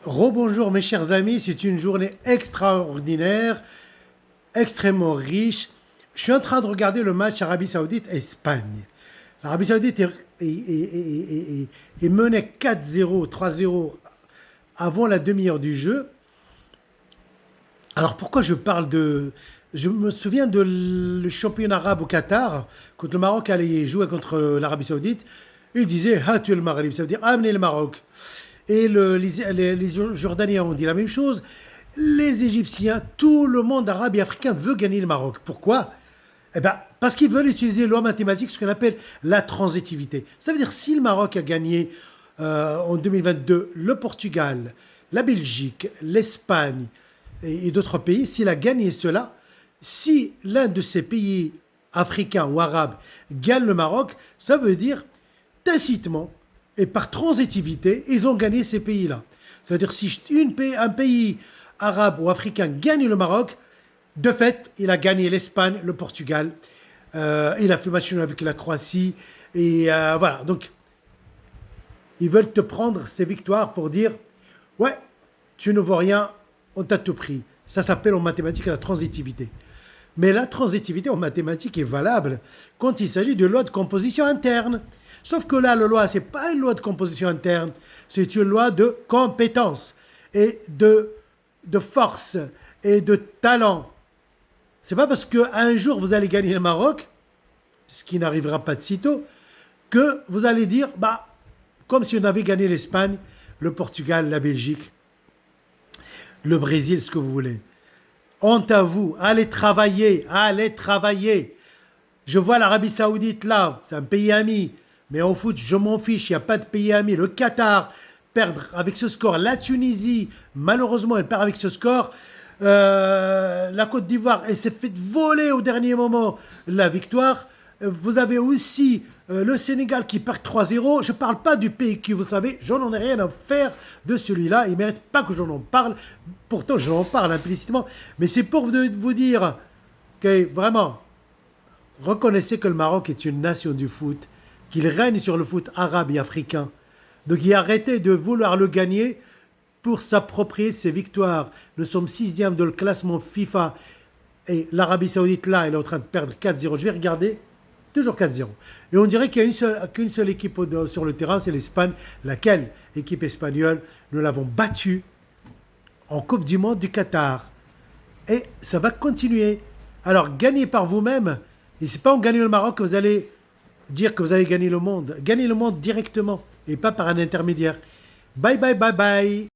Rebonjour mes chers amis, c'est une journée extraordinaire, extrêmement riche. Je suis en train de regarder le match Arabie Saoudite-Espagne. L'Arabie Saoudite est menée 4-0, 3-0 avant la demi-heure du jeu. Alors pourquoi je parle de... Je me souviens de le championnat arabe au Qatar, quand le Maroc allait jouer contre l'Arabie Saoudite. Il disait Hatu el Maghrib, ça veut dire amenez le Maroc. Et les Jordaniens ont dit la même chose. Les Égyptiens, tout le monde arabe et africain veut gagner le Maroc. Pourquoi? Eh ben, parce qu'ils veulent utiliser loi mathématique, ce qu'on appelle la transitivité. Ça veut dire si le Maroc a gagné en 2022 le Portugal, la Belgique, l'Espagne et d'autres pays, s'il a gagné cela, si l'un de ces pays africains ou arabes gagne le Maroc, ça veut dire tacitement et par transitivité, ils ont gagné ces pays-là. C'est-à-dire si un pays arabe ou africain gagne le Maroc, de fait, il a gagné l'Espagne, le Portugal, il a fait match nul avec la Croatie, et voilà. Donc, ils veulent te prendre ces victoires pour dire, ouais, tu ne vaux rien, on t'a tout pris. Ça s'appelle en mathématiques la transitivité. Mais la transitivité en mathématiques est valable quand il s'agit de loi de composition interne. Sauf que là, la loi, ce n'est pas une loi de composition interne, c'est une loi de compétence et de force et de talent. C'est pas parce qu'un jour vous allez gagner le Maroc, ce qui n'arrivera pas de sitôt, que vous allez dire, bah, comme si on avait gagné l'Espagne, le Portugal, la Belgique, le Brésil, ce que vous voulez. Honte à vous, allez travailler, allez travailler. Je vois l'Arabie Saoudite là, c'est un pays ami, mais en foot, je m'en fiche, il n'y a pas de pays ami. Le Qatar, perdre avec ce score. La Tunisie, malheureusement, elle perd avec ce score. La Côte d'Ivoire, elle s'est fait voler au dernier moment la victoire. Vous avez aussi le Sénégal qui perd 3-0. Je ne parle pas du pays qui, vous savez, j'en ai rien à faire de celui-là. Il ne mérite pas que j'en en parle. Pourtant, j'en parle implicitement. Mais c'est pour vous dire que vraiment, reconnaissez que le Maroc est une nation du foot, qu'il règne sur le foot arabe et africain. Donc, il a arrêté de vouloir le gagner pour s'approprier ses victoires. Nous sommes sixième de le classement FIFA et l'Arabie Saoudite, là, elle est en train de perdre 4-0. Je vais regarder, toujours 4-0. Et on dirait qu'il n'y a qu'une seule équipe sur le terrain, c'est l'Espagne. Laquelle équipe espagnole? Nous l'avons battue en Coupe du Monde du Qatar. Et ça va continuer. Alors, gagnez par vous-même. Et ce n'est pas en gagnant le Maroc que vous allez dire que vous avez gagné le monde. Gagnez le monde directement et pas par un intermédiaire. Bye bye bye bye.